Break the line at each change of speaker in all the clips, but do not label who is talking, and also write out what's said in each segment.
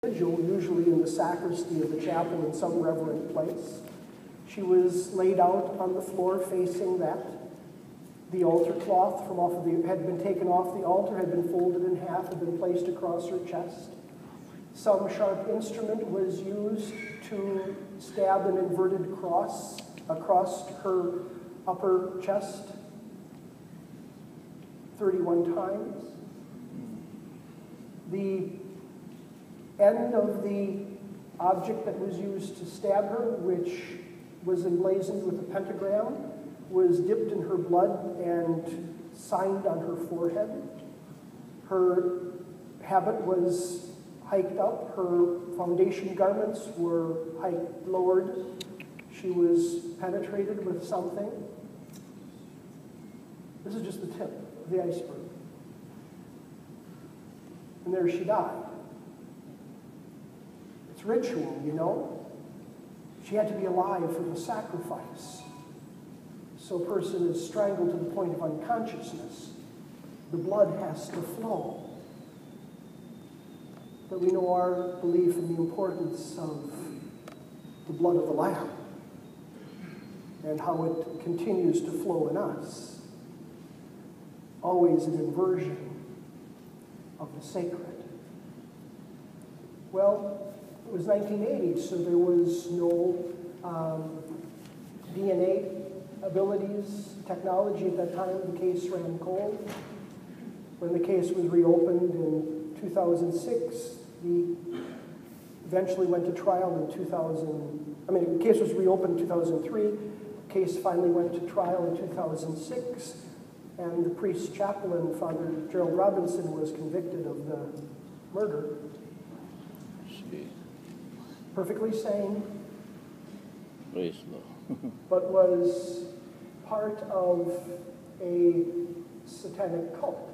usually in the sacristy of the chapel in some reverent place. She was laid out on the floor facing that. The altar cloth had been taken off the altar, had been folded in half, had been placed across her chest. Some sharp instrument was used to stab an inverted cross across her upper chest 31 times. The end of the object that was used to stab her, which was emblazoned with a pentagram, was dipped in her blood and signed on her forehead. Her habit was hiked up. Her foundation garments were lowered. She was penetrated with something. This is just the tip of the iceberg. And there she died. It's ritual, you know. She had to be alive for the sacrifice. So a person is strangled to the point of unconsciousness. The blood has to flow. But we know our belief in the importance of the blood of the Lamb and how it continues to flow in us. Always an inversion of the sacred. Well, it was 1980, so there was no DNA abilities, technology at that time. The case ran cold. When the case was reopened in 2006, he eventually went to trial in the case was reopened in 2003. The case finally went to trial in 2006, and the priest chaplain, Father Gerald Robinson, was convicted of the murder. Perfectly sane, but was part of a satanic cult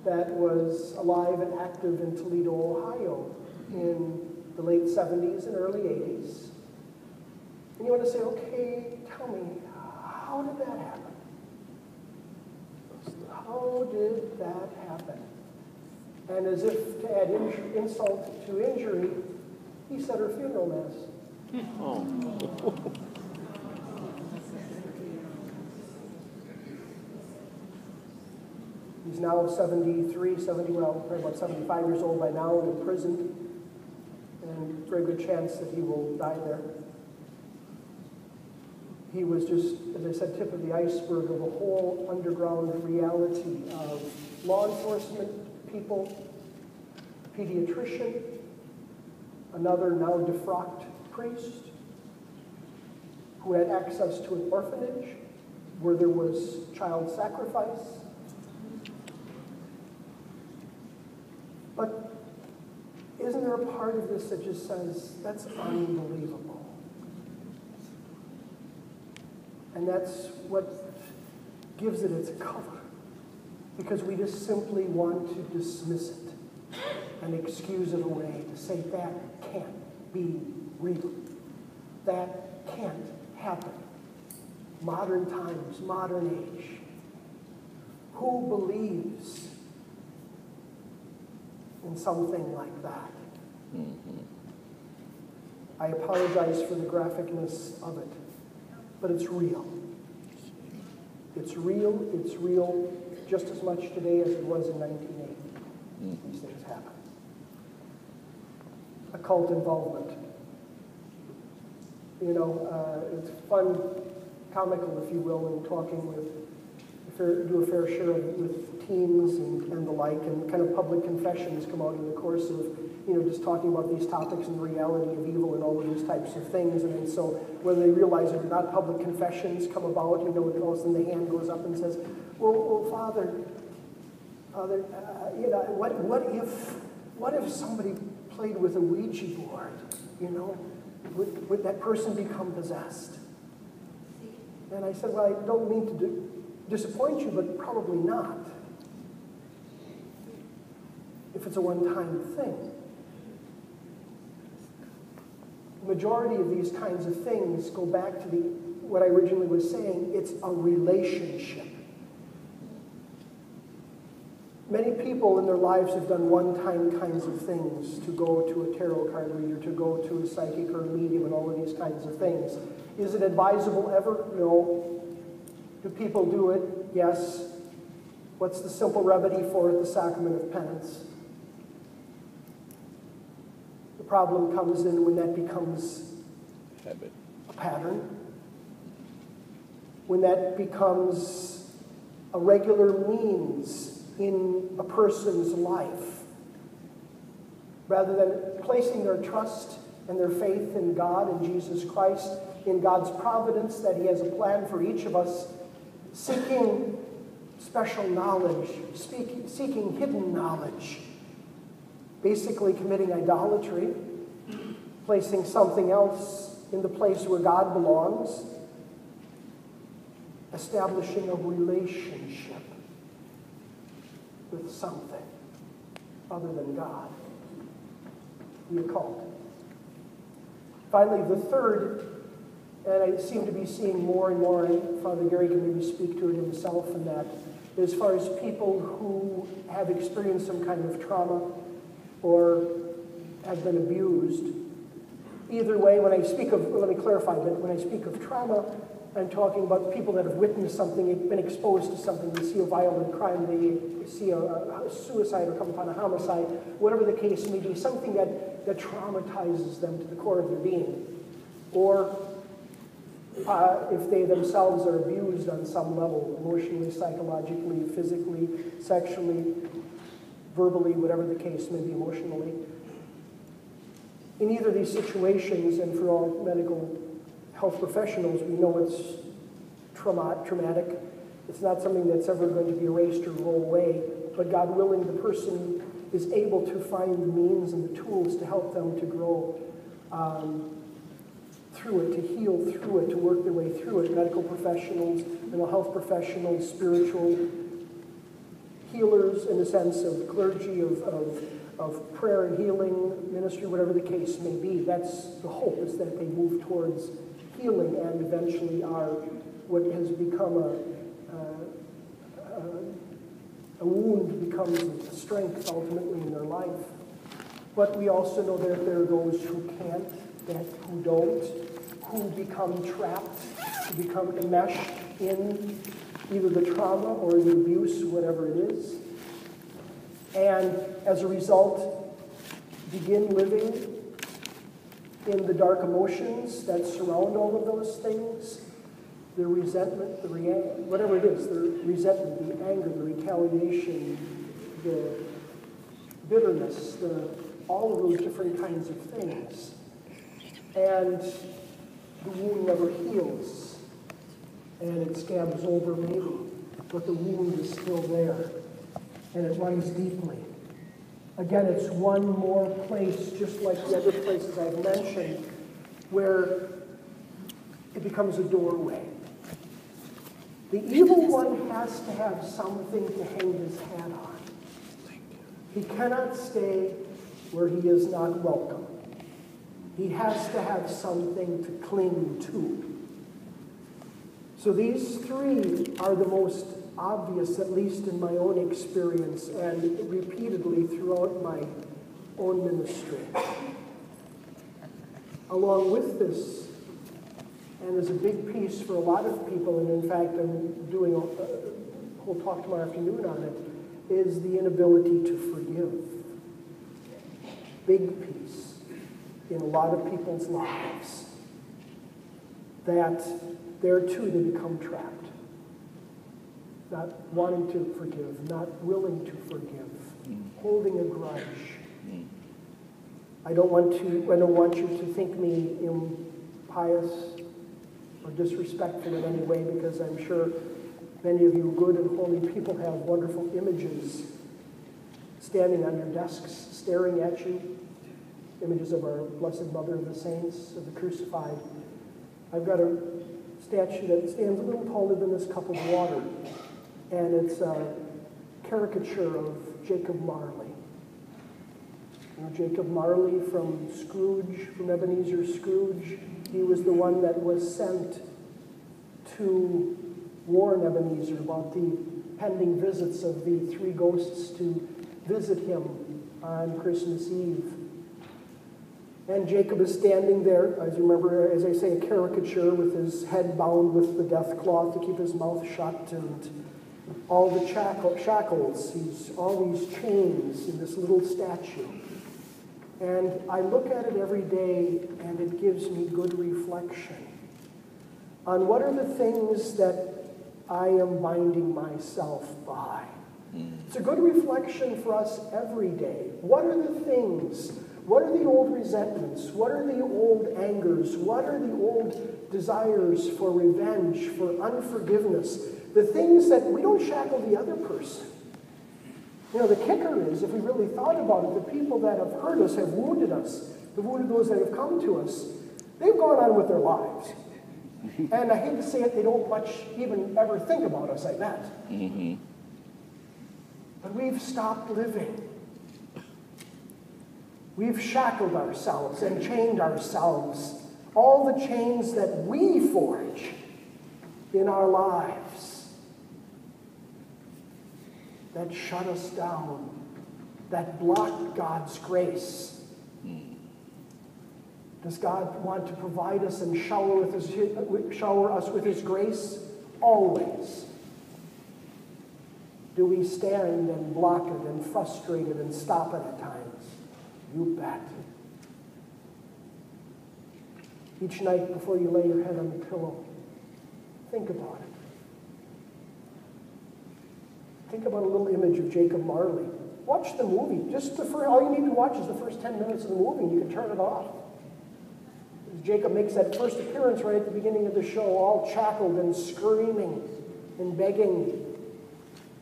that was alive and active in Toledo, Ohio in the late 70s and early 80s. And you want to say, okay, tell me, how did that happen? How did that happen? And as if to add insult to injury, he said her funeral mass.
Oh.
He's now probably about 75 years old by now and in prison. And very good chance that he will die there. He was just, as I said, tip of the iceberg of a whole underground reality of law enforcement people, pediatrician, another now defrocked priest who had access to an orphanage where there was child sacrifice. But isn't there a part of this that just says, that's unbelievable? And that's what gives it its cover. Because we just simply want to dismiss it and excuse it away, to say that can't be real. That can't happen. Modern times, modern age. Who believes in something like that?
Mm-hmm.
I apologize for the graphicness of it, but it's real. It's real just as much today as it was in 1980. Mm-hmm. These things happen. Occult involvement. You know, it's fun, comical, if you will, in talking with, do a fair share of it with teens and the like, and kind of public confessions come out in the course of, you know, just talking about these topics and the reality of evil and all of these types of things. And so when they realize that not public confessions come about, you know, and all of a sudden the hand goes up and says, well, Father, you know, what if somebody played with a Ouija board, you know? Would that person become possessed? And I said, well, I don't mean to disappoint you, but probably not. If it's a one-time thing. The majority of these kinds of things go back to what I originally was saying, it's a relationship. Many people in their lives have done one-time kinds of things, to go to a tarot card reader, to go to a psychic or a medium, and all of these kinds of things. Is it advisable ever? No. Do people do it? Yes. What's the simple remedy for it? The sacrament of penance. The problem comes in when that becomes a pattern, when that becomes a regular means in a person's life, rather than placing their trust and their faith in God and Jesus Christ, in God's providence that He has a plan for each of us, seeking special knowledge, seeking hidden knowledge, basically committing idolatry, placing something else in the place where God belongs, establishing a relationship with something other than God, the occult. Finally, the third, and I seem to be seeing more and more, and Father Gary can maybe speak to it himself, and that as far as people who have experienced some kind of trauma or have been abused. Either way, when I speak of, let me clarify that when I speak of trauma, I'm talking about people that have witnessed something, been exposed to something. They see a violent crime, they see a suicide or come upon a homicide, whatever the case may be, something that traumatizes them to the core of their being. Or if they themselves are abused on some level, emotionally, psychologically, physically, sexually, verbally, whatever the case may be, emotionally. In either of these situations, and for all medical health professionals, we know it's traumatic. It's not something that's ever going to be erased or roll away, but God willing, the person is able to find the means and the tools to help them to grow through it, to heal through it, to work their way through it. Medical professionals, mental health professionals, spiritual healers in the sense of clergy, of prayer and healing ministry, whatever the case may be. That's the hope, is that they move towards healing and eventually are what has become a wound becomes a strength ultimately in their life. But we also know that there are those who can't, who don't, who become trapped, who become enmeshed in either the trauma or the abuse, whatever it is, and as a result begin living in the dark emotions that surround all of those things, the resentment, whatever it is, the resentment, the anger, the retaliation, the bitterness, all of those different kinds of things. And the wound never heals, and it scabs over maybe, but the wound is still there, and it runs deeply. Again, it's one more place, just like the other places I've mentioned, where it becomes a doorway. The evil one has to have something to hang his hat on. He cannot stay where he is not welcome. He has to have something to cling to. So these three are the most obvious, at least in my own experience and repeatedly throughout my own ministry. Along with this, and as a big piece for a lot of people, and in fact I'm doing a whole talk tomorrow afternoon on it, is the inability to forgive. Big piece in a lot of people's lives. That there too they become trapped. Not wanting to forgive, not willing to forgive, holding a grudge. I don't want you to think me impious or disrespectful in any way, because I'm sure many of you good and holy people have wonderful images standing on your desks, staring at you, images of our Blessed Mother of the Saints, of the Crucified. I've got a statue that stands a little taller than this cup of water, and it's a caricature of Jacob Marley. You know, Jacob Marley from Scrooge, from Ebenezer Scrooge. He was the one that was sent to warn Ebenezer about the impending visits of the three ghosts to visit him on Christmas Eve. And Jacob is standing there, as you remember, as I say, a caricature with his head bound with the death cloth to keep his mouth shut, and all the shackles, all these chains in this little statue. And I look at it every day, and it gives me good reflection on what are the things that I am binding myself by. It's a good reflection for us every day. What are the things? What are the old resentments? What are the old angers? What are the old desires for revenge, for unforgiveness? The things that we don't shackle the other person. You know, the kicker is, if we really thought about it, the people that have hurt us, have wounded us, have wounded those that have come to us, they've gone on with their lives. And I hate to say it, they don't much even ever think about us like that. But we've stopped living. We've shackled ourselves and chained ourselves. All the chains that we forge in our lives that shut us down, that block God's grace. Does God want to provide us and shower us with His grace? Always. Do we stand and block it and frustrate it and stop it at times? You bet. Each night before you lay your head on the pillow, think about it. Think about a little image of Jacob Marley. Watch the movie. All you need to watch is the first 10 minutes of the movie, and you can turn it off. Jacob makes that first appearance right at the beginning of the show, all shackled and screaming and begging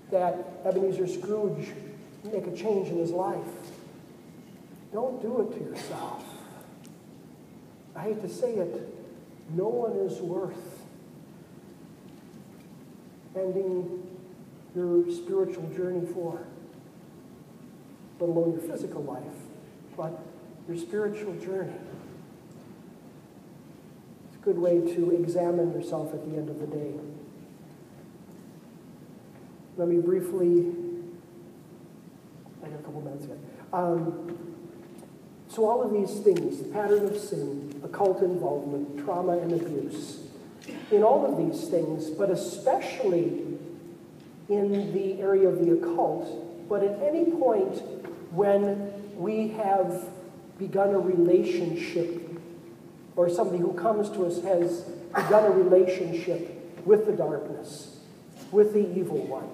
that Ebenezer Scrooge make a change in his life. Don't do it to yourself. I hate to say it, no one is worth ending your spiritual journey for, let alone your physical life, but your spiritual journey. It's a good way to examine yourself at the end of the day. Let me briefly, I got a couple minutes here. So all of these things, the pattern of sin, occult involvement, trauma and abuse, in all of these things, but especially in the area of the occult, but at any point when we have begun a relationship, or somebody who comes to us has begun a relationship with the darkness, with the evil one.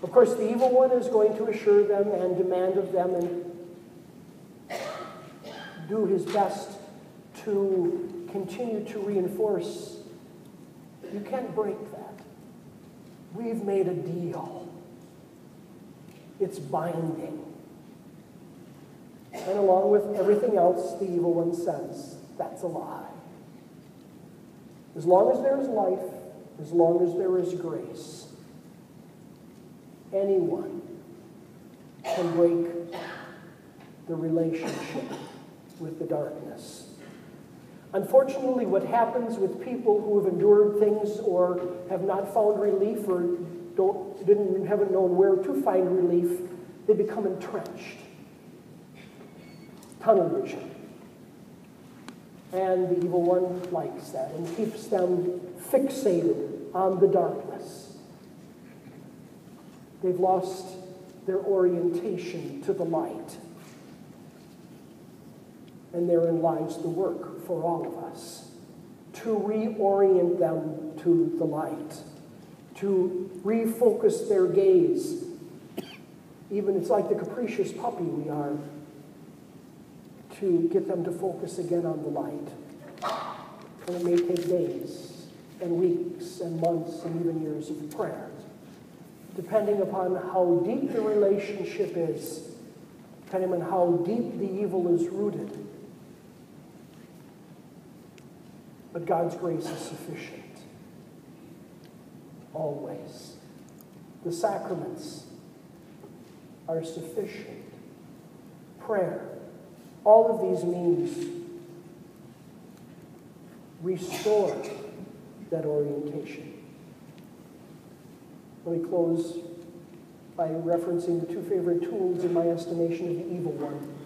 Of course, the evil one is going to assure them and demand of them and do his best to continue to reinforce. You can't break that. We've made a deal. It's binding. And along with everything else the evil one says, that's a lie. As long as there is life, as long as there is grace, anyone can break the relationship with the darkness. Unfortunately, what happens with people who have endured things or have not found relief or haven't known where to find relief, they become entrenched. Tunnel vision. And the evil one likes that and keeps them fixated on the darkness. They've lost their orientation to the light. And therein lies the work for all of us, to reorient them to the light, to refocus their gaze. Even it's like the capricious puppy we are, to get them to focus again on the light. And it may take days and weeks and months and even years of prayer, depending upon how deep the relationship is, depending on how deep the evil is rooted. But God's grace is sufficient. Always. The sacraments are sufficient. Prayer. All of these means restore that orientation. Let me close by referencing the two favorite tools in my estimation of the evil one.